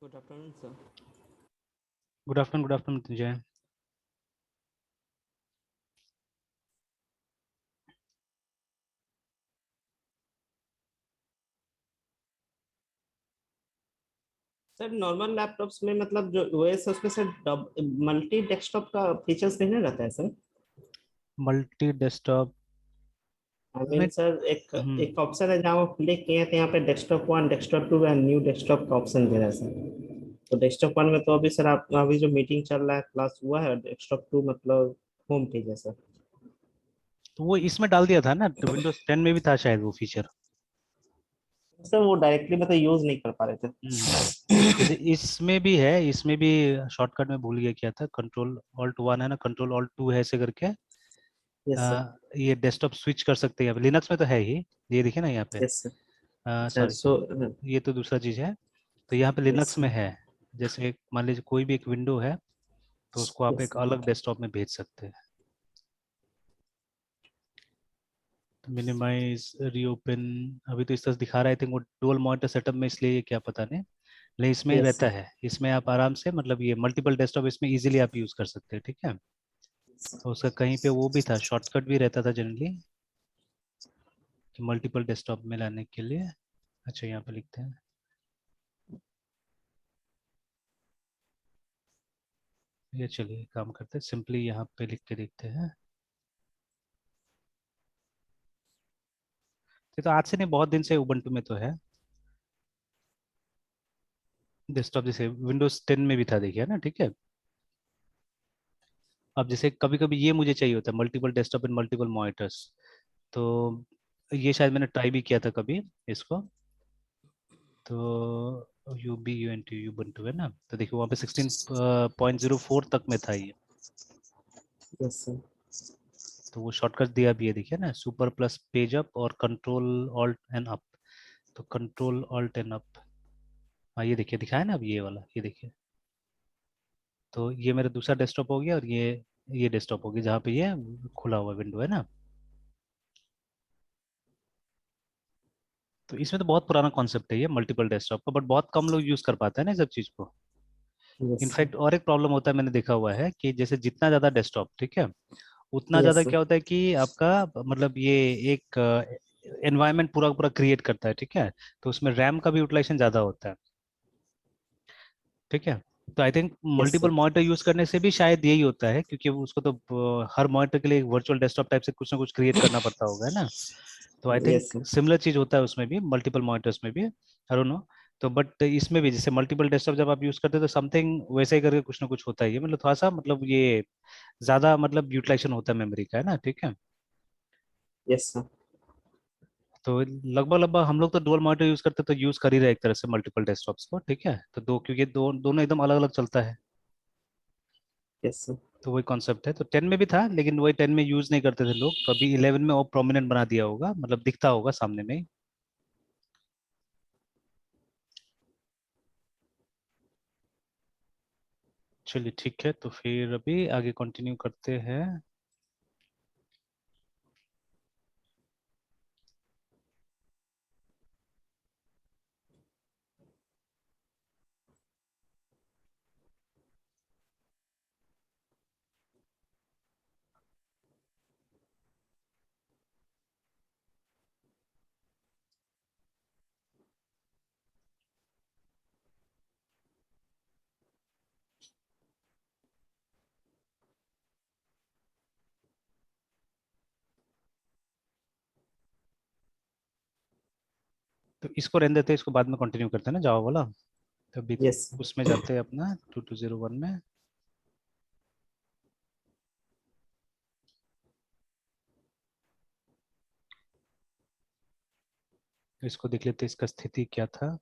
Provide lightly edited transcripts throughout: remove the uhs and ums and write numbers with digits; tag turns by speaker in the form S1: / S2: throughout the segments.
S1: Good afternoon sir.
S2: Good afternoon तुझे।
S1: Sir normal laptops में मतलब जो ओएस है उसमें सर मल्टी डेस्कटॉप का फीचर्स नहीं रहता है सर।
S2: मल्टी डेस्कटॉप
S1: आई
S2: में।
S1: मीन सर एक
S2: हम्म,
S1: एक ऑप्शन है जहाँ वो क्लिक किए हैं तो यहाँ पे desktop one desktop two and new desktop का ऑप्शन दे रहा है सर। तो डेस्कटॉप वन में तो अभी सर आप अभी जो मीटिंग चल रहा है क्लास हुआ है, डेस्कटॉप टू मतलब होम पेज है सर।
S2: तो वो इसमें डाल दिया था ना, तो विंडोज 10 में भी था शायद वो फीचर।
S1: सर वो डायरेक्टली मतलब यूज नहीं कर पा रहे
S2: हम्म,
S1: थे।
S2: जैसे इसमें भी है, इसमें भी शॉर्टकट में भूल गया क्या था, कंट्रोल ऑल्ट वन है ना, कंट्रोल ऑल्ट टू है ऐसे करके।
S1: Yes sir.
S2: ये डेस्कटॉप स्विच कर सकते हैं यहाँ पे, लिनक्स में तो है ही। ये देखिए ना यहाँ पे।
S1: Yes sir. अच्छा
S2: सॉरी,
S1: सो।
S2: ये तो दूसरा चीज है। तो यहाँ पे
S1: यस
S2: लिनक्स में
S1: सर।
S2: है। जैसे मान लीजिए कोई भी एक विंडो है, तो उसको आप
S1: यस
S2: एक
S1: सर।
S2: अलग डेस्कटॉप में भेज सकते हैं। Minimize, reopen. अभी तो इस तरह से दिखा रहा है, थिंक वो डुअल मॉनिटर सेटअप में, इसलिए ये क्या पता नहीं। लेकिन इसमें
S1: यस
S2: रहता
S1: सर।
S2: है, इसमें आप आराम से मतलब ये मल्टीपल डेस्कटॉप इसमें इजीली आप यूज कर सकते हैं, ठीक है। तो उसका कहीं पे वो भी था, शॉर्टकट भी रहता था जनरली, कि मल्टीपल डेस्कटॉप में लाने के लिए। अच्छा, यहाँ पे लिखते हैं। ये चलिए काम करते हैं, सिंपली यहाँ पे लिख के देखते हैं। ये तो आज से नहीं, बहुत दिन से उबंटू में तो है डेस्कटॉप, जैसे विंडोज 10 में भी था, देखिए ना, ठीक है। अब जैसे कभी कभी ये मुझे चाहिए होता है, multiple desktop and multiple monitors. तो ये शायद मैंने ट्राई भी किया था कभी इसको। तो यूबंटू है ना, तो देखिए वहाँ पे 16.04 तक में था ये।
S1: Yes sir.
S2: तो वो शॉर्टकट दिया भी है, देखिए ना, सुपर प्लस पेज अप और कंट्रोल ऑल्ट एंड अप। तो कंट्रोल ऑल्ट एंड अप। हाँ, ये देखिए दिखाया ना, अब ये वाला, ये देखिए। तो ये मेरा दूसरा डेस्कटॉप हो गया, और ये डेस्कटॉप हो गया जहाँ पे ये खुला हुआ विंडो है ना। तो इसमें तो बहुत पुराना कॉन्सेप्ट है ये मल्टीपल डेस्कटॉप का, बट बहुत कम लोग यूज कर पाते हैं ना इस सब चीज को।
S1: Yes sir.
S2: इनफैक्ट और एक प्रॉब्लम होता है, मैंने देखा हुआ है कि जैसे जितना ज्यादा डेस्कटॉप, ठीक है, उतना
S1: यस
S2: ज्यादा
S1: सर।
S2: क्या होता है कि आपका मतलब ये एक एनवायरनमेंट पूरा पूरा क्रिएट करता है, ठीक है। तो उसमें रैम का भी यूटिलाइजेशन ज्यादा होता है, ठीक है। तो I think
S1: yes
S2: multiple
S1: sir.
S2: Monitor use करने से भी शायद यही होता है, क्योंकि वो उसको तो हर मॉनिटर के लिए एक वर्चुअल डेस्कटॉप टाइप से कुछ ना कुछ क्रिएट करना पड़ता होगा, है ना। तो आई
S1: यस
S2: थिंक
S1: सर।
S2: सिमिलर चीज होता है उसमें भी, मल्टीपल मॉनिटर्स में भी, आई डोंट नो। तो बट इसमें भी जैसे मल्टीपल डेस्कटॉप जब आप यूज करते हो तो समथिंग वैसे ही करके कुछ ना कुछ होता ही है, मतलब थोड़ा सा मतलब ये ज्यादा मतलब यूटिलाइजेशन होता है मेमोरी का, है ना, ठीक है।
S1: Yes sir.
S2: तो लगभग लगभग हम लोग तो डुअल मॉनिटर यूज करते तो यूज कर ही रहे एक तरह से मल्टीपल डेस्कटॉप्स को, ठीक है। तो दो, क्योंकि दोनों एकदम अलग अलग चलता है।
S1: Yes sir.
S2: तो वही कॉन्सेप्ट है, तो 10 में भी था, लेकिन वही 10 में यूज नहीं करते थे लोग, तो अभी 11 में और प्रोमिनेंट बना दिया होगा, मतलब दिखता होगा सामने में ही। चलिए ठीक है, तो फिर अभी आगे कंटिन्यू करते हैं। तो इसको रहने देते हैं, इसको बाद में कंटिन्यू करते हैं ना, जावा वाला। तो अभी
S1: यस सर।
S2: उसमें जाते हैं अपना 2201 में। तो इसको देख लेते हैं, इसका स्थिति क्या था।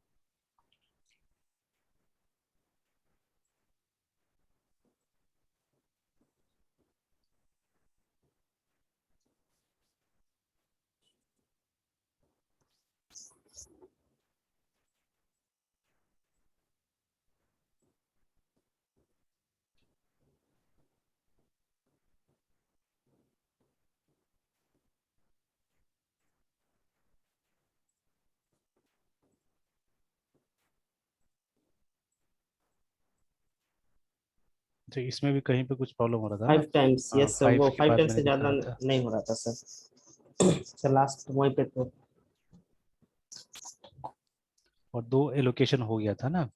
S2: तो इसमें भी कहीं पे कुछ प्रॉब्लम हो रहा था ना?
S1: 5 टाइम्स,
S2: हाँ,
S1: यस सर, वो
S2: 5 के
S1: 5
S2: बाद
S1: टाइम्स
S2: मैंने
S1: से
S2: दिखा
S1: ज्यादा
S2: रहा था।
S1: नहीं हो रहा था सर। सर लास्ट वहीं पे तो।
S2: और 2 एलोकेशन हो गया था ना।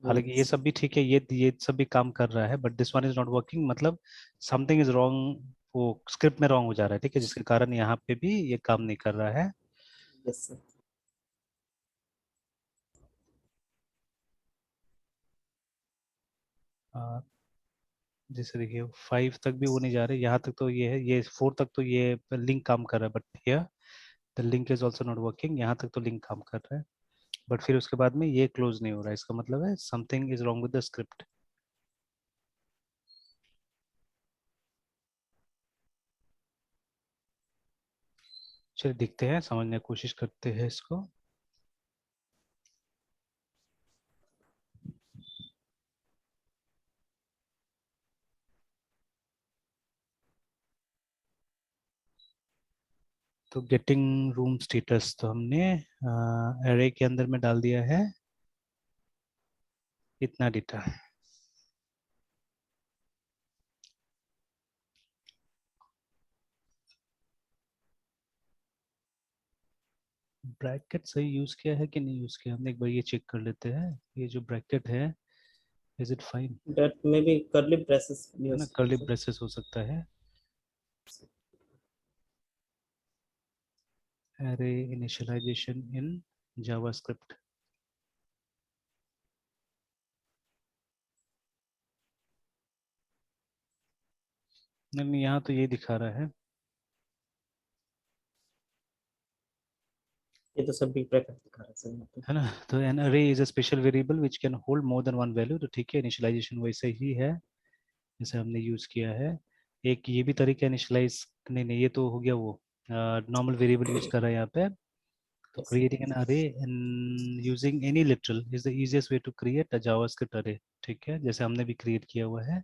S2: हालांकि ये
S1: yes,
S2: सब भी ठीक है, ये सब भी काम कर रहा है, but this one is not working, मतलब समथिंग इज रॉन्ग, वो स्क्रिप्ट में रॉन्ग हो जा रहा है, ठीक है, जिसके कारण यहाँ पे भी ये काम नहीं कर रहा है।
S1: yes sir.
S2: आ, जैसे देखिए 5 तक भी वो नहीं जा रहे, यहाँ तक तो ये है, ये 4 तक तो ये लिंक काम कर रहा है, but here the link is also not working, यहाँ तक तो लिंक काम कर रहा है, बट फिर उसके बाद में ये क्लोज नहीं हो रहा है, इसका मतलब है something is wrong with the script. चलिए देखते हैं, समझने की कोशिश करते हैं इसको। तो गेटिंग रूम स्टेटस तो हमने एरे के अंदर में डाल दिया है, इतना डेटा। ब्रैकेट सही यूज किया है कि नहीं यूज किया, हमने एक बार ये चेक कर लेते हैं, ये जो ब्रैकेट है, इज इट फाइन?
S1: दैट में भी कर्ली ब्रेसेस भी
S2: है
S1: हो
S2: ना,
S1: सकते हैं
S2: कर्ली
S1: सर।
S2: ब्रेसेस हो सकता है। एरे इनिशियलाइजेशन इन जावास्क्रिप्ट, नहीं यहाँ तो ये दिखा रहा
S1: ये तो सब बिग ब्रैकेट दिखा रहा है सर यहाँ पे।
S2: है ना। तो एन अरे is a special variable which can hold more than one value, तो ठीक है, इनिशियलाइजेशन वैसे ही है जैसे हमने यूज किया है। एक ये भी तरीका इनिशियलाइज, नहीं नहीं ये तो हो गया, वो नॉर्मल वेरिएबल यूज कर रहा है यहाँ पे। तो
S1: Yes,
S2: creating an array and using any literal is the easiest way to create a JavaScript array, ठीक है, जैसे हमने भी क्रिएट किया हुआ है।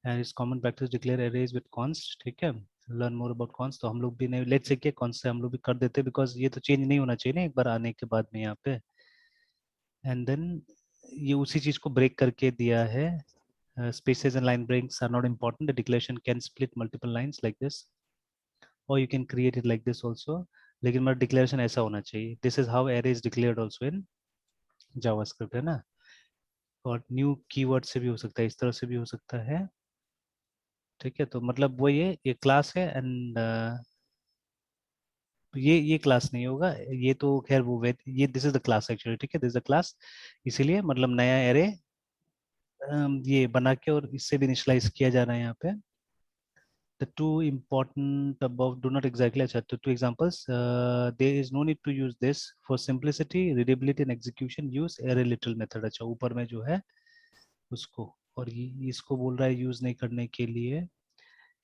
S2: and it's common practice declare arrays with const, ठीक है। learn more about const, तो हम लोग भी नहीं, लेट्स से क्या const से हम लोग भी कर देते, बिकॉज ये तो चेंज नहीं होना चाहिए ना एक बार आने के बाद में यहाँ पे। एंड देन ये उसी चीज को ब्रेक करके दिया है, spaces and line breaks are not important, the declaration can split multiple lines like this, or you can create it like this also, लेकिन मेरा डिक्लेरेशन ऐसा होना चाहिए, this is how array is declared also in JavaScript, है ना। और new keyword से भी हो सकता है, इस तरह से भी हो सकता है, ठीक है। तो मतलब वो ये क्लास है, एंड ये क्लास नहीं होगा, ये तो खैर वो ये this is the class actually, ठीक है, दिस इज द क्लास, इसीलिए मतलब नया एरे ये बना के और इससे भी इनिशियलाइज किया जा रहा है यहाँ पे। The two important above do not exactly, अच्छा तो 2 examples, there is no need to use this for simplicity, readability and execution, use array literal method, अच्छा ऊपर में जो है उसको, और ये इसको बोल रहा है यूज नहीं करने के लिए,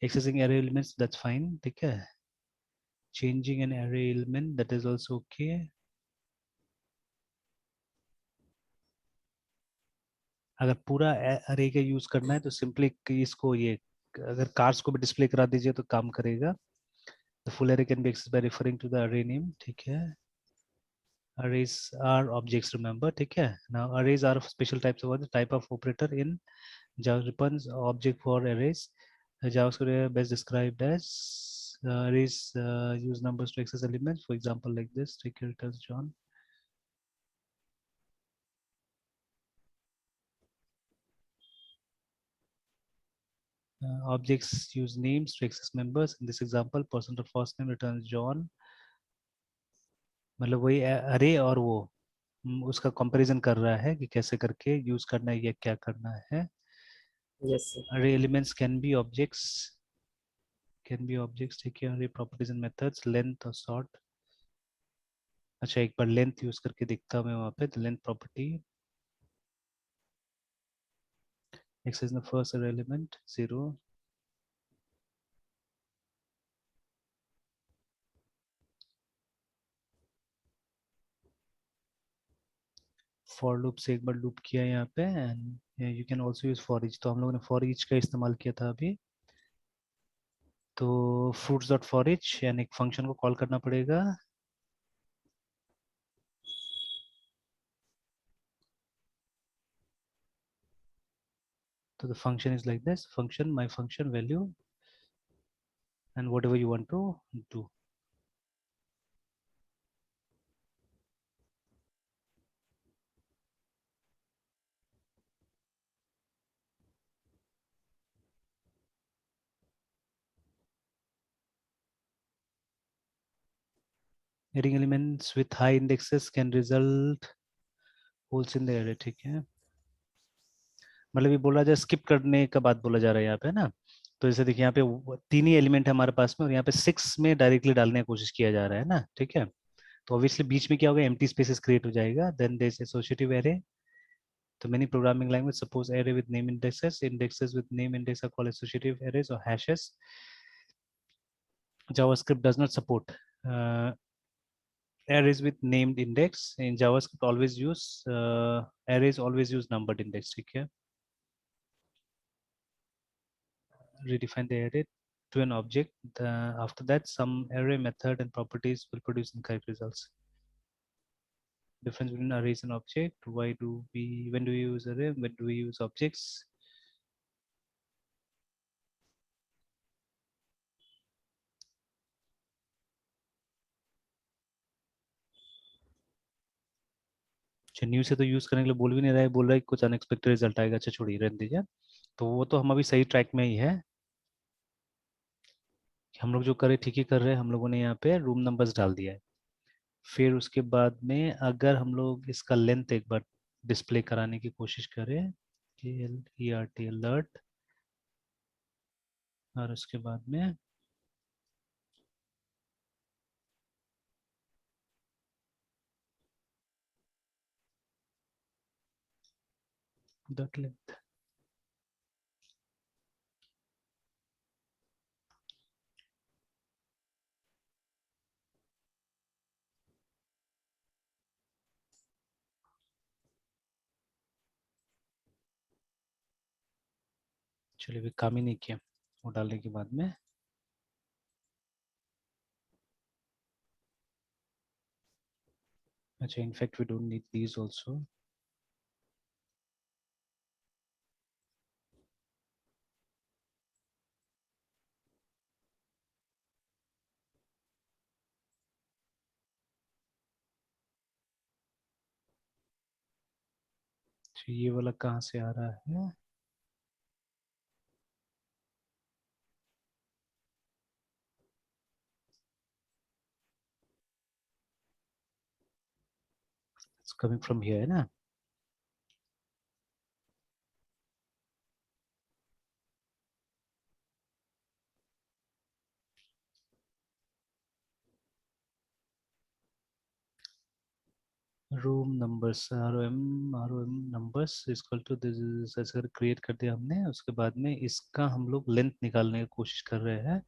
S2: accessing array elements that's fine, ठीक है, changing an array element that is also okay। अगर पूरा array का यूज करना है तो सिंपली इसको ये, अगर कार्स को भी डिस्प्ले करा दीजिए तो काम करेगा। The full array can be accessed by referring to the array name, ठीक है। Arrays are objects, remember, ठीक है। Now arrays are special types of the type of operator in Java, returns object for arrays, JavaScript are best described as arrays use numbers to access elements, for example like this, take here returns John। Objects use names to access members, in this example person of first name returns John, मतलब वही अरे और वो उसका comparison कर रहा है कि कैसे करके यूज करना है या क्या करना है।
S1: yes sir।
S2: array elements can be objects, ठीक है। array properties and methods, length और sort, अच्छा एक बार लेंथ यूज करके देखता हूँ मैं वहाँ पे, तो length property access the first array element 0, for loop से एक बार लूप किया यहाँ पे, and you can also use for each, तो हम लोगों ने फॉर ईच का इस्तेमाल किया था अभी। तो fruits डॉट फॉर ईच यानी एक फंक्शन को कॉल करना पड़ेगा, So the function is like this: function, my function value, and whatever you want to do. Adding elements with high indexes can result holes in the array. ठीक है, मतलब ये बोल रहा है स्किप करने का बात बोला जा रहा है यहाँ पे ना। तो जैसे देखिए यहाँ पे तीन ही एलिमेंट है हमारे पास में, और यहाँ पे 6 में डायरेक्टली डालने की कोशिश किया जा रहा है ना, ठीक है। तो ऑब्वियसली बीच में क्या होगा, एम्प्टी स्पेसेस क्रिएट हो जाएगा, then there is associative array. तो many programming language suppose array with name indexes with name index are called associative arrays or hashes. JavaScript does not support arrays with named index. In JavaScript always use arrays always use numbered index, ठीक है। Redefine the array to an object. After that, some array method and properties will produce incorrect results. Difference between arrays and object. Why do we, when do we use array, when do we use objects? New से तो use करने के लिए बोल भी नहीं रहा है, बोल रहा है कि कुछ अनएक्सपेक्टेड रिजल्ट आएगा। अच्छा छोड़िए, रहने दीजिए। तो वो तो हम अभी सही ट्रैक में ही है, हम लोग जो करे ठीक ही कर रहे हैं। हम लोगों ने यहाँ पे रूम नंबर्स डाल दिया है। फिर उसके बाद में अगर हम लोग इसका लेंथ एक बार डिस्प्ले कराने की कोशिश करें, ALERT अलर्ट, और उसके बाद में डॉट लेंथ। चलिए, भी काम ही नहीं किया वो डालने के बाद में। अच्छा, in fact we don't need these also. ये वाला कहाँ से आ रहा है? इट्स कमिंग फ्रॉम हियर है ना। Room numbers ROM numbers equal to this, ऐसे क्रिएट कर दिया हमने। उसके बाद में इसका हम लोग लेंथ निकालने की कोशिश कर रहे हैं,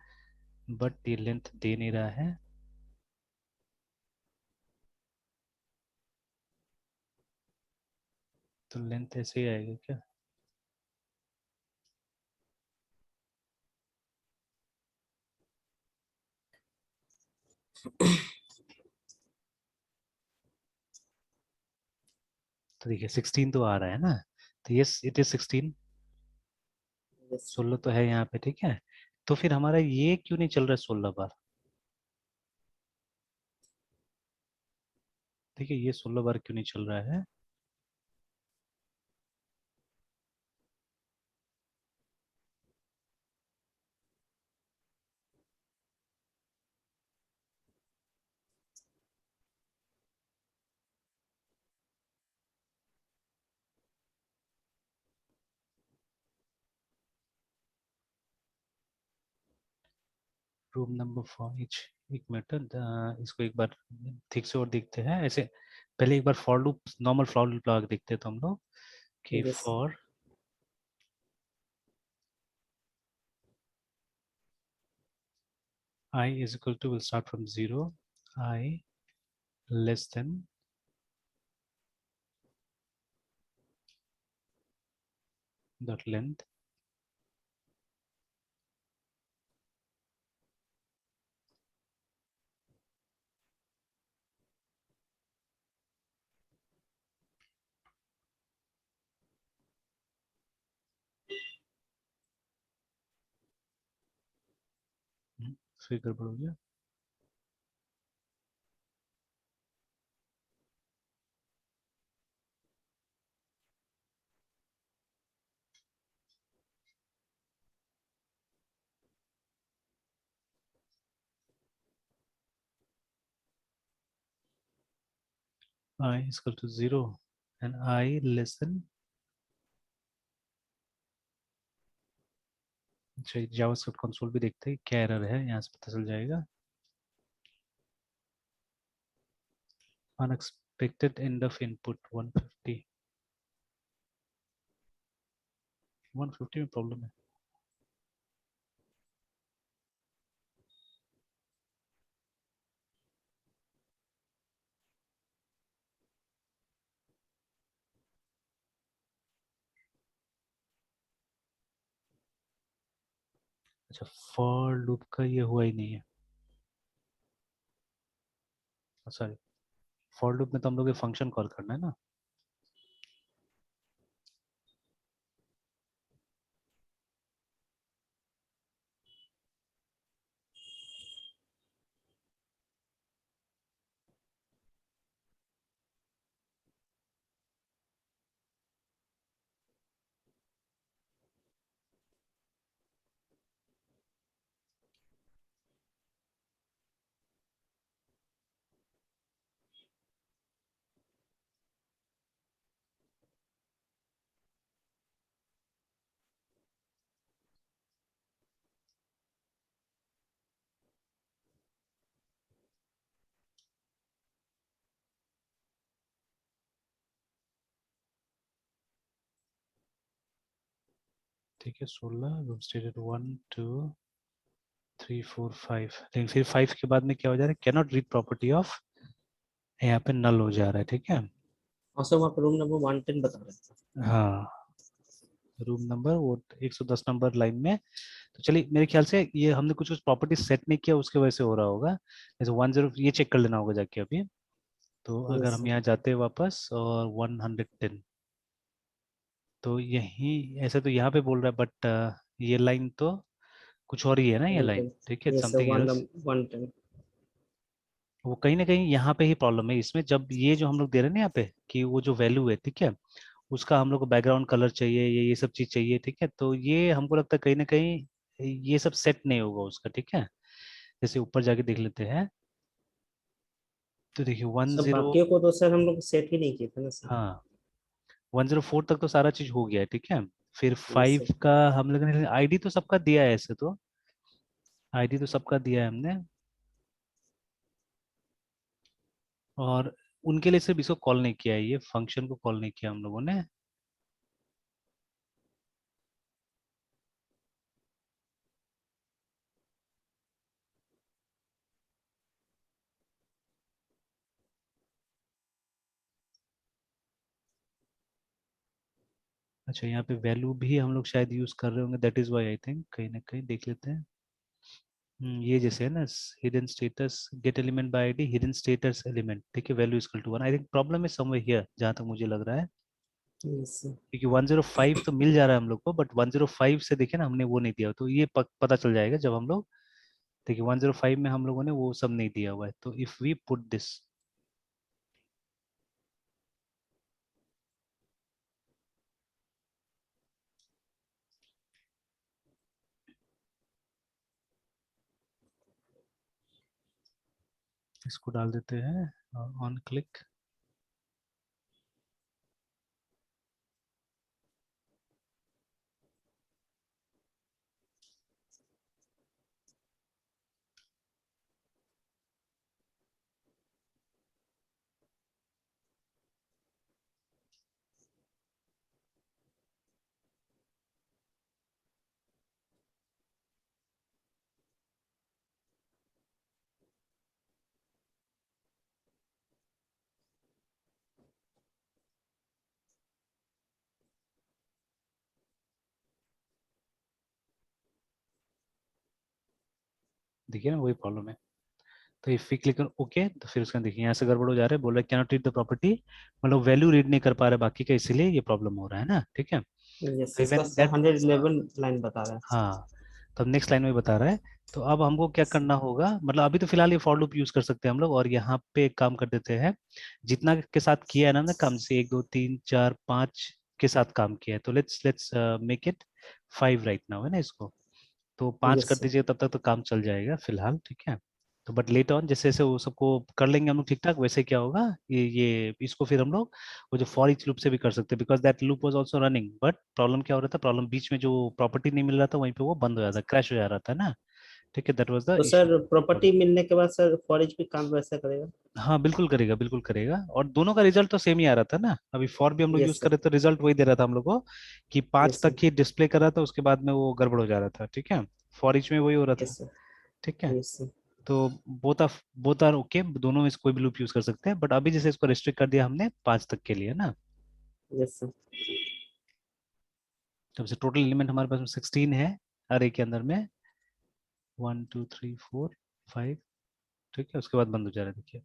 S2: बट ये लेंथ दे नहीं रहा है। तो लेंथ ऐसे ही आएगा क्या? तो देखिए 16 तो आ रहा है ना। तो यस, इट इज 16।
S1: Yes.
S2: 16 तो है यहाँ पे, ठीक है। तो फिर हमारा ये क्यों नहीं चल रहा है 16 बार? ठीक है, ये 16 बार क्यों नहीं चल रहा है? Room number for each. एक मिनट, इसको एक बार ठीक से और देखते हैं ऐसे। पहले एक बार for loop, normal for loop लगा के देखते हैं तो हम लोग कि
S1: Yes.
S2: For I is equal to, will start from 0, I less than dot length फिर गड़बड़ हो गया। I is equal to 0 and I less than, अच्छा जावास्क्रिप्ट कंसोल भी देखते हैं क्या एरर है, यहाँ से पता चल जाएगा। अनएक्सपेक्टेड एंड ऑफ इनपुट 150, 150 में प्रॉब्लम है। अच्छा फॉर लूप का ये हुआ ही नहीं है, सॉरी फॉर लूप में तो हम लोग ये फंक्शन कॉल करना है ना। ठीक है 16 रूम स्टेटेड 1 2 3 4 5, लेकिन फिर 5 के बाद में क्या हो जा रहा है, can not read property of, यहाँ पे नल हो जा रहा है। ठीक है
S1: और सर वहाँ पे रूम नंबर 110 बता रहे थे।
S2: हाँ रूम नंबर वो 110 नंबर लाइन में। तो चलिए मेरे ख्याल से ये हमने कुछ कुछ प्रॉपर्टी सेट नहीं किया उसके वजह से हो रहा होगा। जैसे 10 ये चेक कर लेना होगा जाके अभी। तो अगर
S1: यस
S2: हम
S1: सर।
S2: यहाँ जाते हैं वापस और 110, तो यही ऐसे तो यहाँ पे बोल रहा है बट ये लाइन तो कुछ और ही है ना ये लाइन।
S1: 110।
S2: ठीक है
S1: यस सर,
S2: समथिंग एल्स।
S1: 110।
S2: वो कहीं ना कहीं यहाँ पे ही प्रॉब्लम है इसमें, जब ये जो हम लोग दे रहे हैं ना यहाँ पे कि वो जो वैल्यू है ठीक है, उसका हम लोग को बैकग्राउंड कलर चाहिए, ये सब चीज चाहिए। ठीक है तो ये हमको लगता है कहीं ना कहीं ये सब सेट नहीं होगा उसका। ठीक है जैसे ऊपर जाके देख लेते हैं, तो देखिए वन
S1: सब
S2: जीरो
S1: बाकियों को तो सर हम लोग सेट ही नहीं किए थे ना सर।
S2: हाँ 104 तक तो सारा चीज हो गया है। ठीक है फिर
S1: यस
S2: 5
S1: सर।
S2: का हम लोगों ने आईडी तो सबका दिया है, ऐसे तो आईडी तो सबका दिया है हमने, और उनके लिए सिर्फ इसको कॉल नहीं किया है, ये फंक्शन को कॉल नहीं किया हम लोगों ने। अच्छा यहाँ पे वैल्यू भी हम लोग शायद यूज कर रहे होंगे, that is why I think, कहीं ना कहीं देख लेते हैं। ये जैसे है ना hidden status get element by ID hidden status element, ठीक है value equal to 1, I think problem is somewhere here जहां तक मुझे लग रहा है।
S1: Yes sir.
S2: क्योंकि 105 तो मिल जा रहा है हम लोग को, बट 105 से देखिए ना हमने वो नहीं दिया, तो ये पता चल जाएगा जब हम लोग देखिए 105 में हम लोगों ने वो सब नहीं दिया हुआ है। तो इफ वी पुट दिस, इसको डाल देते हैं ऑन क्लिक। देखिए ना वही प्रॉब्लम है। तो if we click on okay, तो फिर उसका देखिए यहाँ से गड़बड़ हो जा रहा है, बोल रहा है can not read the property, मतलब वैल्यू रीड नहीं कर पा रहा है बाकी का, इसीलिए ये प्रॉब्लम हो रहा है ना। ठीक है
S1: यस
S2: तो
S1: इसका
S2: इवन
S1: सर
S2: दैट,
S1: 111 लाइन बता रहा है।
S2: हाँ तो अब नेक्स्ट लाइन में बता रहा है। तो अब हमको क्या करना होगा, मतलब अभी तो फिलहाल ये फॉर लूप यूज कर सकते हैं हम लोग, और यहाँ पे एक काम कर देते हैं। जितना के साथ किया है ना हमने काम, से 1 2 3 4 5 के साथ काम किया है, तो let's make it 5 right now, है ना इसको। तो 5 कर
S1: यस सर।
S2: दीजिए, तब तक तो काम चल जाएगा फिलहाल, ठीक है। तो बट लेट ऑन जैसे जैसे वो सबको कर लेंगे हम लोग ठीक ठाक, वैसे क्या होगा, ये इसको फिर हम लोग वो जो फॉर ईच लूप से भी कर सकते हैं, because that loop was also running, but problem क्या हो रहा था, प्रॉब्लम बीच में जो प्रॉपर्टी नहीं मिल रहा था वहीं पे वो बंद हो जाता, क्रैश हो जा रहा था ना, ठीक है, दैट वाज द
S1: तो
S2: इशू।
S1: सर प्रॉपर्टी मिलने के बाद सर फॉरेज भी काम वैसा करेगा?
S2: हाँ बिल्कुल करेगा, बिल्कुल करेगा, और दोनों का रिजल्ट तो सेम ही आ रहा था ना, अभी फॉर भी हम लोग
S1: यस
S2: यूज कर
S1: सर।
S2: रहे थे, रिजल्ट वही दे रहा था हम लोग को, कि 5
S1: यस
S2: तक
S1: सर।
S2: ही डिस्प्ले कर रहा था, उसके बाद में वो गड़बड़ हो जा रहा था, ठीक है। फॉर ईच में वही हो रहा था,
S1: यस सर।
S2: ठीक है।
S1: Yes sir.
S2: तो बोथ आर ओके, दोनों में से कोई भी लूप यूज कर सकते हैं, बट अभी जैसे इसको रिस्ट्रिक्ट कर दिया हमने 5 तक के लिए ना।
S1: Yes sir.
S2: तब से टोटल एलिमेंट हमारे पास में 16 है अरे के अंदर में, 1 2 3 4 5, ठीक है, उसके बाद बंद हो जा रहा है, देखिए।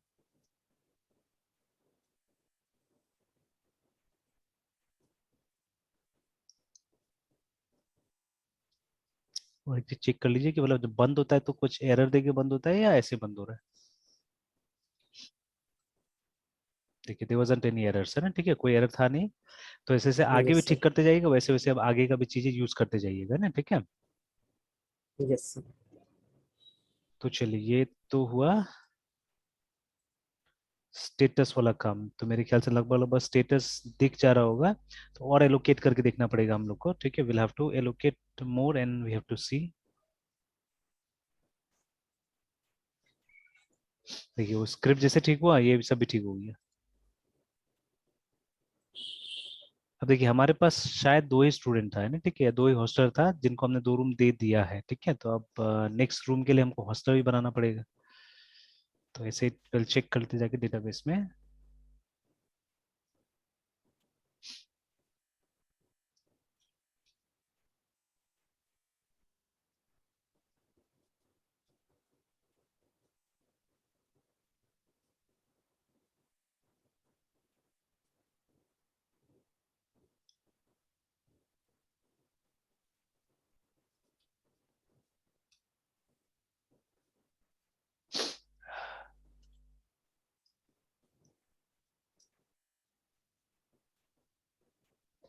S2: और एक चीज चेक कर लीजिए कि मतलब जब बंद होता है तो कुछ एरर देके बंद होता है या ऐसे बंद हो रहा है। देखिए देयर वाजंट एनी एरर्स, है ना, ठीक है, कोई एरर था नहीं। तो ऐसे ऐसे आगे भी
S1: यस सर।
S2: ठीक करते जाइएगा, वैसे वैसे अब आगे का भी चीजें यूज करते जाइएगा ना, ठीक है।
S1: Yes sir.
S2: तो चलिए ये तो हुआ स्टेटस वाला काम, तो मेरे ख्याल से लगभग लगभग स्टेटस दिख जा रहा होगा, तो और एलोकेट करके देखना पड़ेगा हम लोग को, ठीक है, will have to allocate more and we have to see. देखिए वो स्क्रिप्ट जैसे ठीक हुआ, ये सब भी ठीक हो गया। अब देखिए हमारे पास शायद 2 ही स्टूडेंट था, है ना, ठीक है, 2 ही हॉस्टल था जिनको हमने 2 रूम दे दिया है, ठीक है। तो अब नेक्स्ट रूम के लिए हमको हॉस्टल भी बनाना पड़ेगा, तो ऐसे कल चेक करते जाके डेटाबेस में।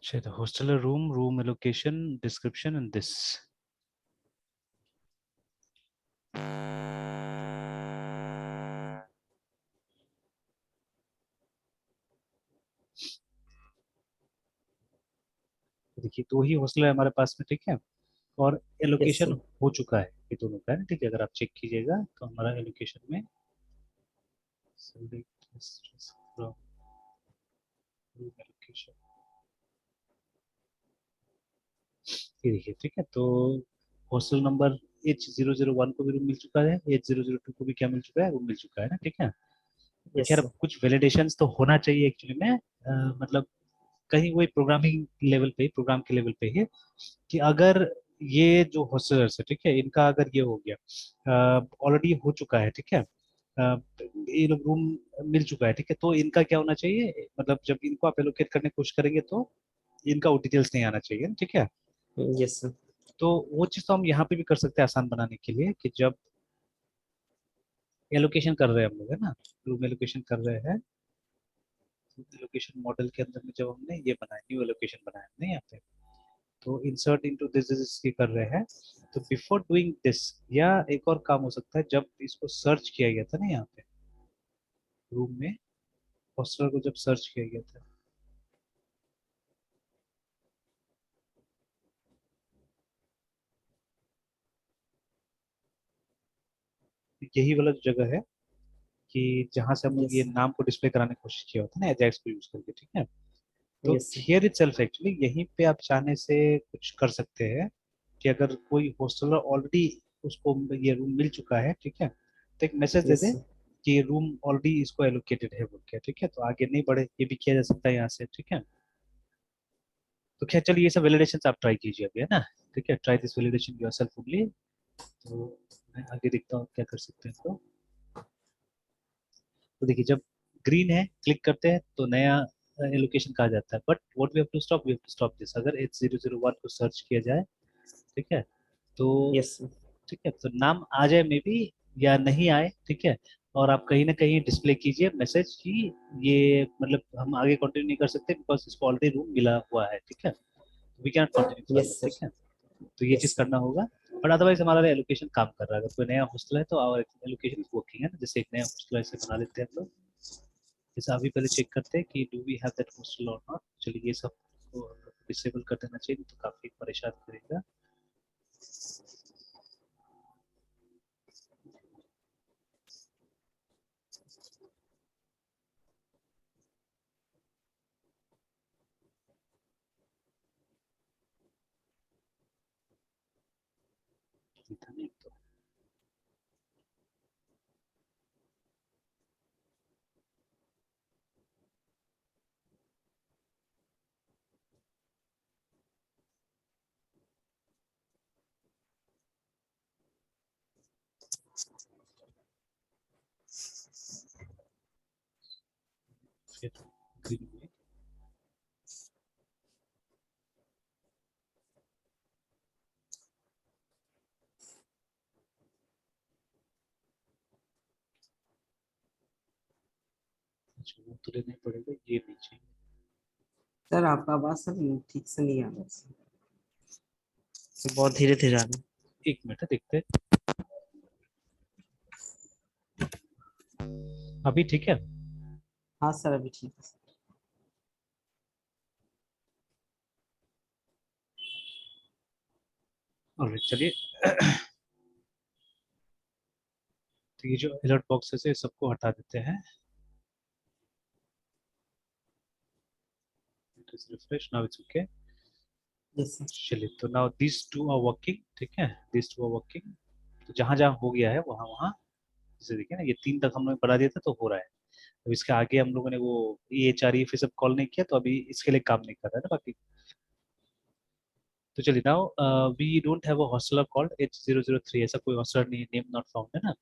S2: अच्छा, hostel room, room allocation, description and this. देखिए 2 ही हॉस्टल है हमारे पास में, ठीक है, और
S1: यस
S2: एलोकेशन
S1: सर।
S2: हो चुका है ये दोनों का, है ना, ठीक है। अगर आप चेक कीजिएगा तो हमारा एलोकेशन में select districts from group allocation, ये देखिए, ठीक है। तो हॉस्टल नंबर H001 को भी रूम मिल चुका है, H002 को भी क्या मिल चुका है, रूम मिल चुका है ना, ठीक है। तो
S1: यस
S2: खैर अब
S1: सर।
S2: कुछ वैलिडेशंस तो होना चाहिए एक्चुअली में, मतलब कहीं वही प्रोग्रामिंग लेवल पे, प्रोग्राम के लेवल पे ही, कि अगर ये जो हॉस्टलर्स है, ठीक है, इनका अगर ये हो गया, ऑलरेडी हो चुका है, ठीक है, ये लोग रूम मिल चुका है, ठीक है, तो इनका क्या होना चाहिए, मतलब जब इनको आप एलोकेट करने की कोशिश करेंगे तो इनका वो डिटेल्स नहीं आना चाहिए, ठीक है।
S1: Yes sir.
S2: तो वो चीज़ तो हम यहाँ पे भी कर सकते हैं आसान बनाने के लिए, कि जब एलोकेशन कर रहे हैं हम लोग, है ना, रूम एलोकेशन कर रहे हैं, एलोकेशन मॉडल के अंदर में जब हमने ये बनाया, न्यू एलोकेशन बनाया हमने यहाँ पे, तो इंसर्ट इनटू दिस की कर रहे हैं, तो बिफोर डूइंग दिस, या एक और काम हो सकता है, जब इसको सर्च किया गया था ना यहाँ पे रूम में, हॉस्टलर को जब सर्च किया गया था, तो यही वाला जो जगह है कि जहां से हम लोग
S1: यस
S2: ये
S1: सर।
S2: नाम को डिस्प्ले कराने की कोशिश किया होता है ना एजाक्स को यूज करके, ठीक है। तो
S1: yes sir.
S2: Here itself actually यहीं पे आप चाहने से कुछ कर सकते हैं, कि अगर कोई हॉस्टलर ऑलरेडी उसको ये रूम मिल चुका है, ठीक है, तो एक message they
S1: yes
S2: they
S1: sir.
S2: कि ये रूम ऑलरेडी इसको एलोकेटेड है बोल के, ठीक है, तो आगे नहीं बढ़े, ये भी किया जा सकता है यहाँ से, ठीक है। तो खैर चलिए ये सब वैलिडेशन आप ट्राई कीजिए अभी, है ना, ठीक है, try this validation yourself only. तो मैं आगे देखता हूँ क्या कर सकते हैं। तो देखिए जब ग्रीन है क्लिक करते हैं तो नया एलोकेशन कहा जाता है, but what we have to stop, we have to stop this, अगर H001 को सर्च किया जाए, ठीक है, तो
S1: यस सर।
S2: ठीक है, तो नाम आ जाए मे बी या नहीं आए, ठीक है, और आप कहीं ना कहीं डिस्प्ले कीजिए मैसेज कि ये मतलब हम आगे कंटिन्यू नहीं कर सकते बिकॉज इसको ऑलरेडी रूम मिला हुआ है, ठीक है, we can continue
S1: yes
S2: further,
S1: sir.
S2: ठीक है। तो ये चीज
S1: यस।
S2: करना होगा। बट अदरवाइज हमारा एलोकेशन काम कर रहा है, अगर कोई नया हॉस्टल है तो आवर एलोकेशन इज वर्किंग है ना, जैसे एक नया हॉस्टल ऐसे बना लेते हैं हम लोग। जैसे अभी पहले चेक करते हैं कि do we have that hostel और नॉट। चलिए ये सब को डिसेबल कर देना चाहिए, नहीं तो काफी परेशान करेगा। नहीं तो फिर green में। अच्छा वो तो लेना ही पड़ेगा, ये नहीं चाहिए।
S1: सर आपका आवाज सर ठीक से नहीं आ रहा सर, बहुत धीरे धीरे आ रहा है।
S2: एक मिनट देखते हैं, अभी ठीक है।
S1: हाँ सर अभी ठीक है सर।
S2: और चलिए तो ये जो अलर्ट बॉक्सेस है सबको हटा देते हैं। Refresh, now it's okay.
S1: Yes sir.
S2: चलिए तो now this two are working, ठीक है, दिस टू आर वर्किंग। तो जहां जहां हो गया है वहां वहां, जैसे देखिए ना ये 3 तक हमने बढ़ा दिया था तो हो रहा है। अब इसके आगे हम लोगों ने वो ये चार फिर सब कॉल नहीं किया, तो अभी इसके लिए काम नहीं कर रहा है ना बाकी। तो चलिए now we don't have a hosteller called H003, ऐसा कोई हॉस्टलर नहीं, नेम नॉट फाउंड है ना।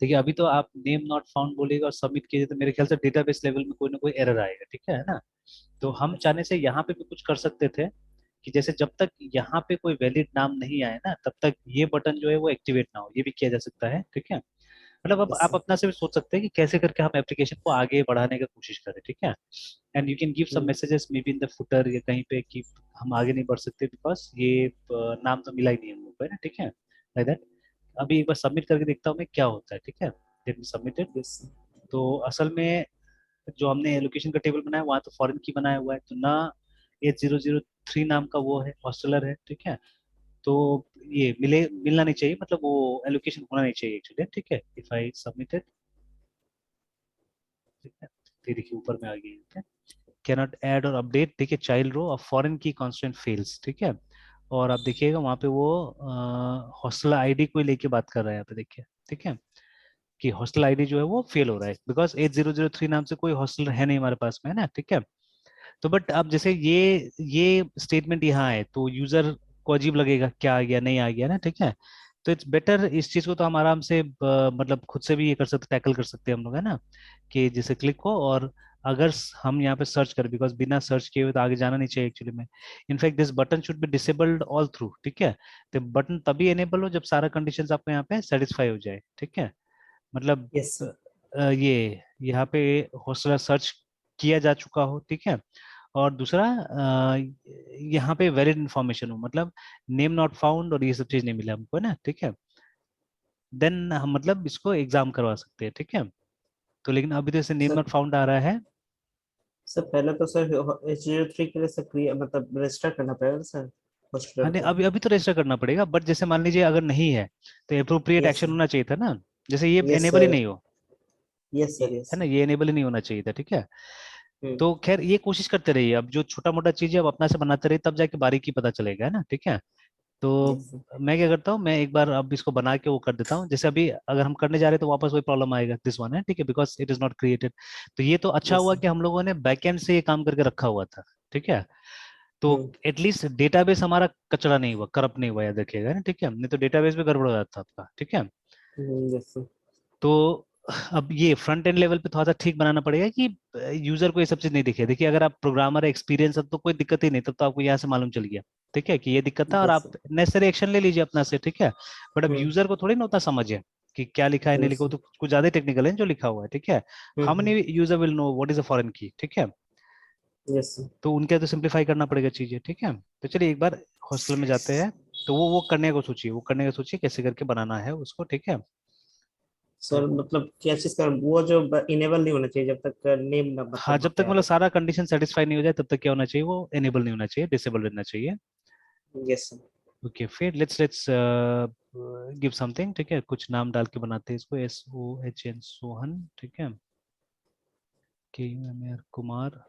S2: देखिए अभी तो आप नेम नॉट फाउंड बोलेगा और सबमिट कीजिए तो मेरे ख्याल से डेटाबेस लेवल में कोई ना कोई एरर आएगा, ठीक है ना। तो हम चाहने से यहाँ पे भी कुछ कर सकते थे कि जैसे जब तक यहाँ पे कोई वैलिड नाम नहीं आए ना तब तक ये बटन जो है वो एक्टिवेट ना हो, ये भी किया जा सकता है, ठीक है। मतलब अब
S1: यस
S2: आप
S1: सर।
S2: अपना से भी सोच सकते हैं कि कैसे करके हम एप्लीकेशन को आगे बढ़ाने की कोशिश करें, ठीक है। And you can give some messages may be in the footer या कहीं पे कि हम आगे नहीं बढ़ सकते बिकॉज ये नाम तो मिला ही नहीं हम लोग को, है ना, ठीक है, लाइक दैट। अभी एक बार सबमिट करके देखता हूँ मैं क्या होता है, ठीक है। Then submitted.
S1: Yes sir.
S2: तो असल में जो हमने एलोकेशन का टेबल बनाया वहाँ तो फॉरेन की बनाया हुआ है, तो ना 8003 नाम का वो है हॉस्टलर है, ठीक है। तो ये मिलना नहीं चाहिए, मतलब वो एलोकेशन होना नहीं चाहिए एक्चुअली, ठीक है। इफ आई सबमिटेड, ठीक है, तो ये देखिए ऊपर में आ गई, ठीक है। कैनॉट ऐड और अपडेट, देखिए चाइल्ड रो ऑफ फॉरेन की कांस्टेंट फेल्स, ठीक है। और आप देखिएगा वहाँ पे वो हॉस्टल आईडी को लेके बात कर रहा है यहाँ पे, देखिए, ठीक है, कि हॉस्टल आईडी जो है वो फेल हो रहा है बिकॉज 8003 नाम से कोई हॉस्टल है नहीं हमारे पास में, है ना, ठीक है। तो बट अब जैसे ये स्टेटमेंट यहाँ है तो यूजर को अजीब लगेगा, क्या आ गया नहीं आ गया ना, ठीक है। तो इट्स बेटर, इस चीज को तो हम आराम से मतलब खुद से भी ये कर सकते, टैकल कर सकते हैं हम लोग, है ना, कि जैसे क्लिक हो और अगर हम यहाँ पे सर्च करें, बिकॉज बिना सर्च किए हुए तो आगे जाना नहीं चाहिए एक्चुअली में। In fact this button should be disabled all through, ठीक है। तो बटन तभी एनेबल हो जब सारा कंडीशंस आपको यहाँ पे सेटिस्फाई हो जाए, ठीक है। मतलब
S1: यस सर।
S2: ये यहाँ पे हौसला सर्च किया जा चुका हो, ठीक है। और दूसरा यहाँ पे वैलिड इंफॉर्मेशन हो, मतलब नेम नॉट फाउंड और ये सब चीज नहीं मिला हमको, है ना, ठीक है। देन हम मतलब इसको एग्जाम करवा सकते हैं, ठीक है। तो लेकिन अभी तो इसे नेम
S1: सर
S2: नॉट फाउंड आ रहा है।
S1: सर पहले तो सर H03 के लिए सक्रिय मतलब रजिस्टर करना पड़ेगा सर
S2: हाँ
S1: हॉस्पिटल
S2: नहीं,
S1: को।
S2: अभी अभी तो रजिस्टर करना पड़ेगा, बट जैसे मान लीजिए अगर नहीं है तो अप्रोप्रिएट
S1: यस
S2: एक्शन
S1: सर।
S2: होना चाहिए था ना। जैसे ये
S1: यस
S2: एनेबल ही
S1: सर।
S2: नहीं हो,
S1: यस सर। यस।
S2: है ना, ये एनेबल ही नहीं होना चाहिए था, ठीक है।
S1: हम्म।
S2: तो खैर ये कोशिश करते रहिए, अब जो छोटा मोटा चीज है अब अपना से बनाते रहिए, तब जाके बारीकी पता चलेगा, है ना, ठीक है। तो
S1: यस सर।
S2: मैं क्या करता हूँ, मैं एक बार अब इसको बना के वो कर देता हूँ, जैसे अभी अगर हम करने जा रहे हैं तो वापस वही प्रॉब्लम आएगा, दिस वन है, ठीक है, because it is not created. तो ये तो अच्छा
S1: यस
S2: हुआ
S1: सर।
S2: कि हम लोगों ने बैकएंड से ये काम करके रखा हुआ था, ठीक है। तो
S1: हम्म।
S2: एटलीस्ट डेटाबेस हमारा कचरा नहीं हुआ, करप्ट नहीं हुआ, याद रखिएगा ना, ठीक है, नहीं तो डेटाबेस भी गड़बड़ हो जाता आपका, ठीक है।
S1: Yes sir.
S2: तो अब ये फ्रंट एंड लेवल पे थोड़ा सा ठीक बनाना पड़ेगा कि यूजर को ये सब चीज नहीं दिखे। देखिए अगर आप प्रोग्रामर एक्सपीरियंस है तो कोई दिक्कत ही नहीं, तब तो आपको यहाँ से मालूम चल गया, ठीक है, कि ये दिक्कत था और
S1: यस
S2: आप
S1: सर।
S2: नेसेसरी एक्शन ले लीजिए अपना से, ठीक है। बट अब
S1: हम्म।
S2: यूजर को थोड़ी ना होता समझ है कि क्या लिखा है नहीं
S1: यस
S2: लिखा, वो
S1: सर।
S2: तो कुछ ज्यादा टेक्निकल है जो लिखा हुआ है, ठीक है। How
S1: hmm.
S2: Many user will know what is a foreign की, ठीक है।
S1: Yes sir.
S2: तो उनके तो सिंप्लीफाई करना पड़ेगा चीजें, ठीक है। तो चलिए एक बार हॉस्टल में जाते हैं। तो वो करने को सोचिए, वो करने को सोचिए कैसे करके बनाना है उसको, ठीक है।
S1: सर
S2: तो
S1: मतलब क्या चीज का वो जो इनेबल नहीं होना चाहिए जब तक नेम ना
S2: हाँ,
S1: मतलब
S2: जब
S1: वहाँ
S2: तक
S1: पे आ
S2: मतलब
S1: रहा
S2: सारा कंडीशन सेटिस्फाई नहीं हो जाए तब तक क्या होना चाहिए, वो एनेबल नहीं होना चाहिए, डिसेबल रहना चाहिए।
S1: है। Yes sir.
S2: ओके, फिर लेट्स गिव समथिंग, ठीक है, कुछ नाम डाल के बनाते हैं इसको। SOHN सोहन, ठीक है। KUMR Kumar.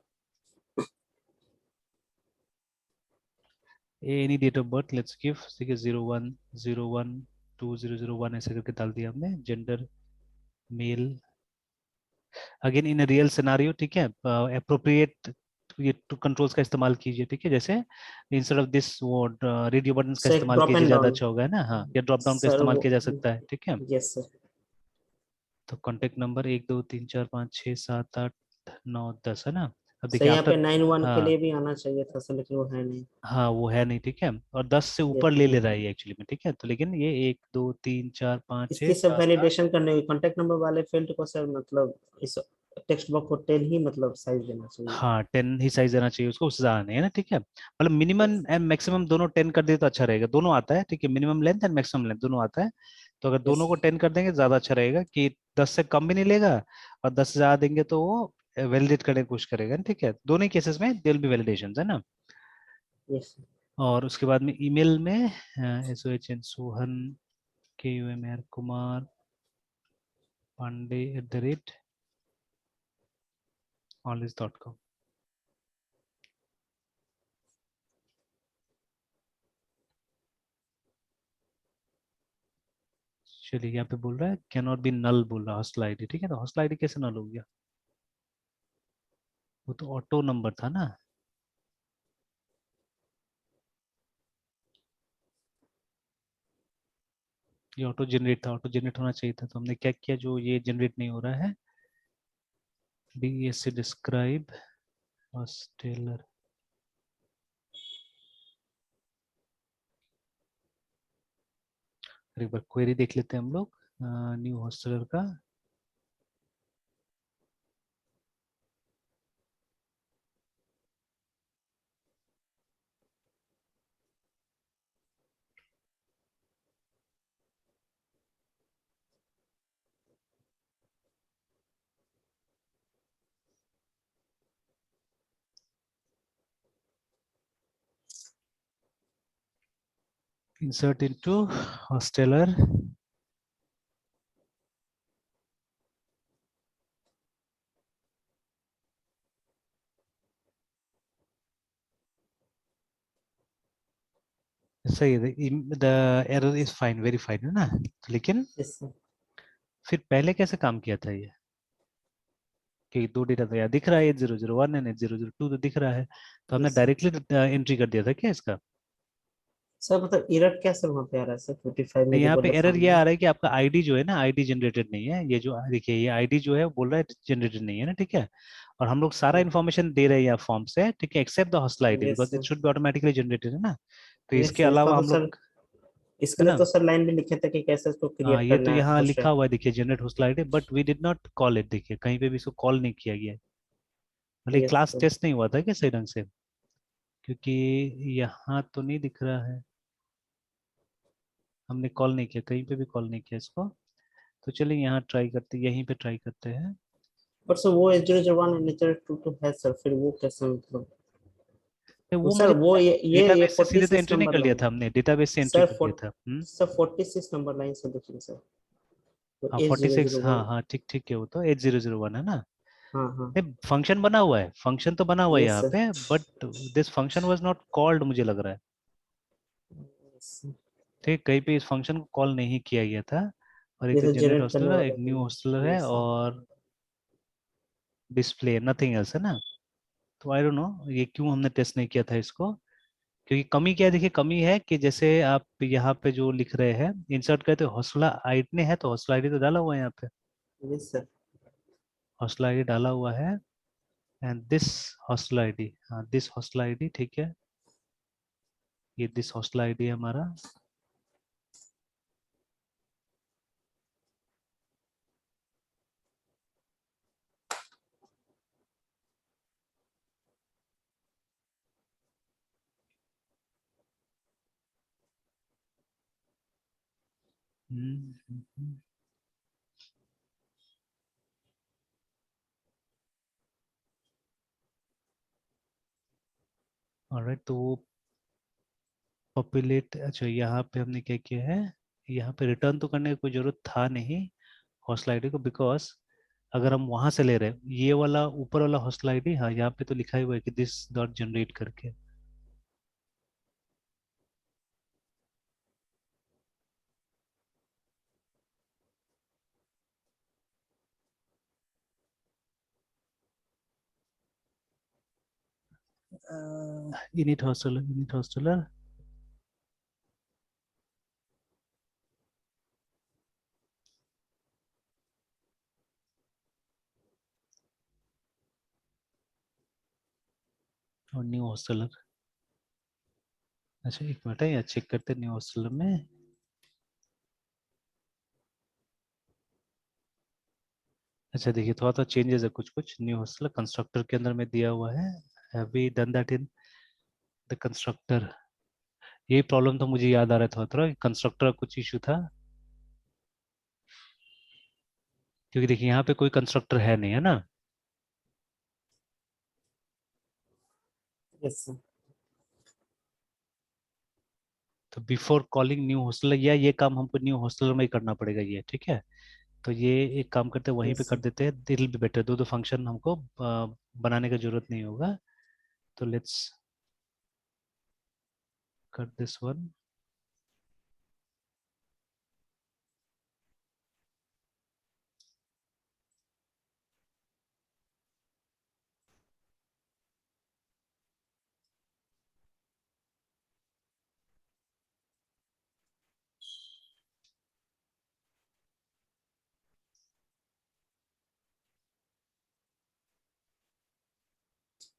S2: Any date of birth let's give, ठीक है, 01/01/2001 ऐसे करके डाल दिया हमने। Gender male, again in real scenario, ठीक है। अप्रोप्रिएट ये टू कंट्रोल्स का इस्तेमाल कीजिए, ठीक है। जैसे इंस्टेड ऑफ दिस वो रेडियो बटन्स का
S1: सर एक
S2: इस्तेमाल
S1: ड्रॉप
S2: कीजिए,
S1: एंड
S2: ज्यादा
S1: डाउन।
S2: अच्छा होगा, है ना। हाँ, या ड्रॉप डाउन का
S1: सर
S2: इस्तेमाल
S1: वो।
S2: किया जा सकता है, ठीक है।
S1: Yes sir.
S2: तो कॉन्टेक्ट नंबर 1 2 3 4 5 6 7 8 9 10, है ना। अब
S1: सर
S2: देखिए
S1: यहाँ
S2: आफ्टर,
S1: पे 9 1 के
S2: हाँ
S1: लिए भी आना चाहिए था सर, लेकिन वो है नहीं।
S2: हाँ वो है नहीं, ठीक है। और 10 से ऊपर ले ले रहा है ये एक्चुअली में, ठीक है। तो लेकिन ये 1 2 3 4 5 6
S1: इसकी सब
S2: 7 8,
S1: वैलिडेशन करने हुई कॉन्टेक्ट नंबर वाले फील्ड को सर मतलब इस टेक्स्ट बॉक्स को 10 ही मतलब साइज देना चाहिए।
S2: हाँ 10 ही साइज देना चाहिए उसको, उससे ज्यादा नहीं, है ना, ठीक है। मतलब मिनिमम
S1: यस।
S2: एंड मैक्सिमम दोनों 10 कर दिए तो अच्छा रहेगा, दोनों आता है, ठीक है। Minimum length and maximum length दोनों आता है। तो अगर
S1: यस।
S2: दोनों को 10 कर देंगे ज्यादा अच्छा रहेगा, कि 10 से कम भी नहीं लेगा और 10 से ज्यादा देंगे तो वो वैलिडेट करने की कोशिश करेगा, ठीक है। दोनों केसेस में देयर विल बी वैलिडेशन, है ना।
S1: यस।
S2: और उसके बाद में ईमेल में SOHN Sohan KUMR Kumar pandey@allist.com। चलिए यहाँ पे बोल रहा है कैन नॉट बी नल, बोल रहा है हॉस्टल आईडी, ठीक है। तो हॉस्टल आईडी कैसे नल हो गया, वो तो ऑटो नंबर था ना। ये ऑटो जनरेट था, ऑटो जनरेट होना चाहिए था। तो हमने क्या किया, जो ये जनरेट नहीं हो रहा है, BSC डिस्क्राइब हॉस्टेलर। एक बार क्वेरी देख लेते हैं हम लोग न्यू हॉस्टलर का। Insert into hosteller. सही है, the error is fine, very fine, है ना। लेकिन
S1: यस सर।
S2: फिर पहले कैसे काम किया था ये, कि दो डेटा तो यहाँ दिख रहा है, 8001 एंड 8002 तो दिख रहा है। तो हमने
S1: यस सर।
S2: डायरेक्टली एंट्री कर दिया था क्या इसका।
S1: सर मतलब एरर क्या सर वहाँ पे आ रहा है सर 55 में
S2: नहीं,
S1: जो
S2: यहाँ पे
S1: बोले
S2: एरर
S1: फॉर्म
S2: ये
S1: में।
S2: आ रहा है कि आपका आईडी जो है ना, आईडी जनरेटेड नहीं है। ये जो देखिए ये आईडी जो है वो बोल रहा है जनरेटेड नहीं है ना, ठीक है। और हम लोग सारा इन्फॉर्मेशन दे रहे हैं यहाँ फॉर्म से, ठीक है, except the hostel ID
S1: yes
S2: because it
S1: sir.
S2: Should be automatically generated, है ना। तो
S1: यस
S2: इसके
S1: इसका
S2: अलावा
S1: तो
S2: हम
S1: सर
S2: लोग,
S1: इसके
S2: है
S1: लिए
S2: ना।
S1: तो सर लाइन भी लिखे थे कि कैसे इसको
S2: हाँ
S1: क्रिएट
S2: ये तो
S1: करना है
S2: यहाँ
S1: होस्ट
S2: लिखा
S1: है।
S2: हुआ है, देखिए generate host ID, but we did not call it. देखिए कहीं पे भी इसको कॉल नहीं किया गया है। मतलब
S1: यस
S2: क्लास
S1: सर।
S2: टेस्ट नहीं हुआ था क्या सही ढंग से, क्योंकि यहाँ तो नहीं दिख रहा है। हमने कॉल नहीं किया, कहीं पे भी कॉल नहीं किया इसको। तो चलिए यहाँ ट्राई करते, यहीं पे ट्राई करते हैं।
S1: बट सर वो H001 और नेचर 2 तो है सर, फिर वो कैसे मतलब।
S2: नहीं,
S1: वो
S2: वो
S1: सर
S2: मुझे
S1: वो ये
S2: डेटाबेस से सीधे तो
S1: 46
S2: एंट्री नहीं
S1: नंबर
S2: कर लिया
S1: लाइन।
S2: था हमने, डेटाबेस से एंट्री
S1: सर
S2: कर लिया था।
S1: सर 46 नंबर लाइन से देखिए सर। तो
S2: हाँ
S1: एच जीरो
S2: 46,
S1: जीरो
S2: हाँ
S1: वन
S2: हाँ ठीक ठीक है, वो तो 8001 है ना।
S1: हाँ हाँ।
S2: नहीं, फंक्शन बना हुआ है, फंक्शन तो बना हुआ है
S1: यस
S2: यहाँ
S1: सर।
S2: पे, but this function was not called, मुझे लग रहा है। ठीक, कहीं पे इस फंक्शन को कॉल नहीं किया गया था। और एक
S1: ये
S2: तो
S1: तो
S2: जनरेट
S1: जनरेट करने
S2: हॉस्टलर,
S1: वाला
S2: एक न्यू हॉस्टलर
S1: भी।
S2: है,
S1: यस सर।
S2: और डिस्प्ले नथिंग एल्स, है ना। तो आई डोंट नो ये क्यों हमने टेस्ट नहीं किया था इसको। क्योंकि कमी क्या है, देखिए कमी है कि जैसे आप यहाँ पे जो लिख रहे हैं इंसर्ट करते हौसला आईडी है, तो हौसला आईडी तो डाला हुआ है यहाँ पे।
S1: Yes sir.
S2: हॉस्टल आईडी डाला हुआ है एंड दिस हॉस्टल आईडी, हाँ दिस हॉस्टल आईडी, ठीक है, ये दिस हॉस्टल आईडी है हमारा। ऑलराइट, तो वो पॉपुलेट, अच्छा यहाँ पे हमने क्या किया है, यहाँ पे रिटर्न तो करने की कोई जरूरत था नहीं हॉस्टल आईडी को, बिकॉज अगर हम वहां से ले रहे हैं ये वाला ऊपर वाला हॉस्टल आईडी, हाँ यहाँ पे तो लिखा ही हुआ है कि दिस डॉट जनरेट करके। इनिट हॉस्टलर और न्यू हॉस्टलर। अच्छा एक मिनट है, यहाँ चेक करते न्यू हॉस्टलर में। अच्छा देखिए थोड़ा थोड़ा चेंजेस है, कुछ कुछ न्यू हॉस्टलर कंस्ट्रक्टर के अंदर में दिया हुआ है। Have we done that in the constructor? ये प्रॉब्लम तो मुझे याद आ रहा था थोड़ा, कंस्ट्रक्टर का कुछ इशू था, क्योंकि देखिए यहाँ पे कोई कंस्ट्रक्टर है नहीं, है ना।
S1: Yes sir.
S2: तो बिफोर कॉलिंग न्यू हॉस्टलर, या ये काम हमको न्यू हॉस्टलर में ही करना पड़ेगा ये, ठीक है। तो ये एक काम करते हैं, वहीं पे
S1: यस
S2: कर
S1: सर।
S2: देते हैं, इट विल बी बेटर। दो दो फंक्शन हमको बनाने की जरूरत नहीं होगा। तो let's cut this one.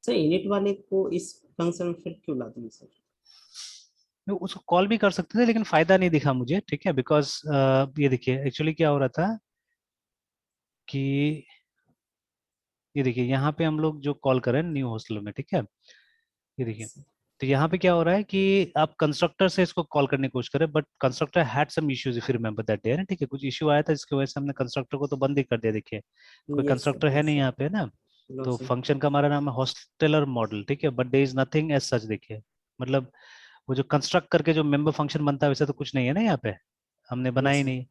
S1: Sir init वाले को इस फंक्शन में फिर क्यों ला दिए सर?
S2: उसको कॉल भी कर सकते थे लेकिन फायदा नहीं दिखा मुझे, ठीक है, बिकॉज ये देखिए एक्चुअली क्या हो रहा था कि ये देखिए यहाँ पे हम लोग जो कॉल करें न्यू हॉस्टल में, ठीक है, ये देखिए। तो यहाँ पे क्या हो रहा है कि आप कंस्ट्रक्टर से इसको कॉल करने की कोशिश करें, but constructor had some issues if you remember that day, ठीक है, कुछ इश्यू आया था जिसकी वजह से हमने कंस्ट्रक्टर को तो बंद ही कर दिया। देखिए कोई
S1: यस सर।
S2: कंस्ट्रक्टर है
S1: यस
S2: नहीं
S1: सर।
S2: यहाँ पे ना।
S1: नो
S2: तो
S1: सर।
S2: फंक्शन का हमारा नाम है हॉस्टेलर मॉडल, ठीक है, but there is nothing as such. देखिए मतलब वो जो कंस्ट्रक्ट करके जो मेंबर फंक्शन बनता है वैसा तो कुछ नहीं है ना यहाँ पे, हमने बनाया
S1: यस
S2: ही
S1: सर।
S2: नहीं।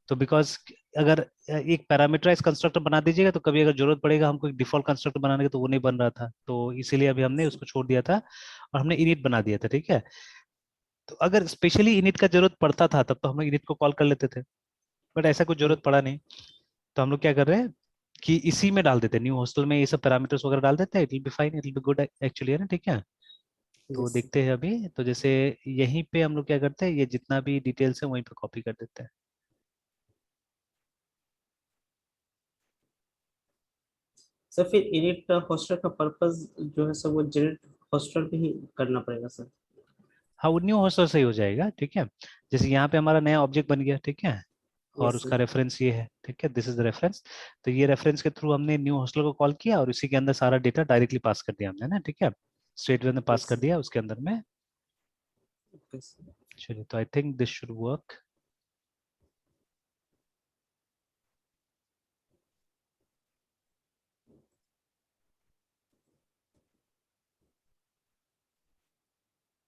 S2: तो बिकॉज अगर एक पैरामीटराइज कंस्ट्रक्टर बना दीजिएगा तो कभी अगर जरूरत पड़ेगा हमको एक डिफॉल्ट कंस्ट्रक्टर बनाने की, तो वो नहीं बन रहा था, तो इसीलिए अभी हमने उसको छोड़ दिया था और हमने इनिट बना दिया था, ठीक है। तो अगर स्पेशली इनिट का जरूरत पड़ता था तब तो हम लोग इनिट को कॉल कर लेते थे, बट ऐसा कुछ जरूरत पड़ा नहीं। तो हम लोग क्या कर रहे हैं कि इसी में डाल देते हैं, न्यू हॉस्टल में ये सब पैरामीटर्स वगैरह डाल देते हैं, it will be fine, it will be good actually, है ना, ठीक है। तो
S1: यस
S2: देखते हैं अभी, तो जैसे यहीं पे हम लोग क्या करते हैं, ये जितना भी डिटेल्स है वहीं पे कॉपी कर देते हैं।
S1: सर। फिर इनिट हॉस्टल का पर्पस जो है सर वो जेनेरेट हॉस्टल पे ही करना पड़ेगा सर?
S2: हाँ वो न्यू हॉस्टल से ही हो जाएगा, ठीक है। जैसे यहाँ पे हमारा नया ऑब्जेक्ट बन गया, ठीक है, और
S1: यस
S2: उसका
S1: सर।
S2: रेफरेंस ये है, ठीक है, दिस इज द रेफरेंस। तो ये रेफरेंस के थ्रू हमने न्यू हॉस्टल को कॉल किया और इसी के अंदर सारा डेटा डायरेक्टली पास कर दिया हमने ना, ठीक है, स्ट्रेट वे में पास
S1: यस
S2: कर
S1: सर।
S2: दिया उसके अंदर में।
S1: Okay sir.
S2: चलिए तो I think this should work.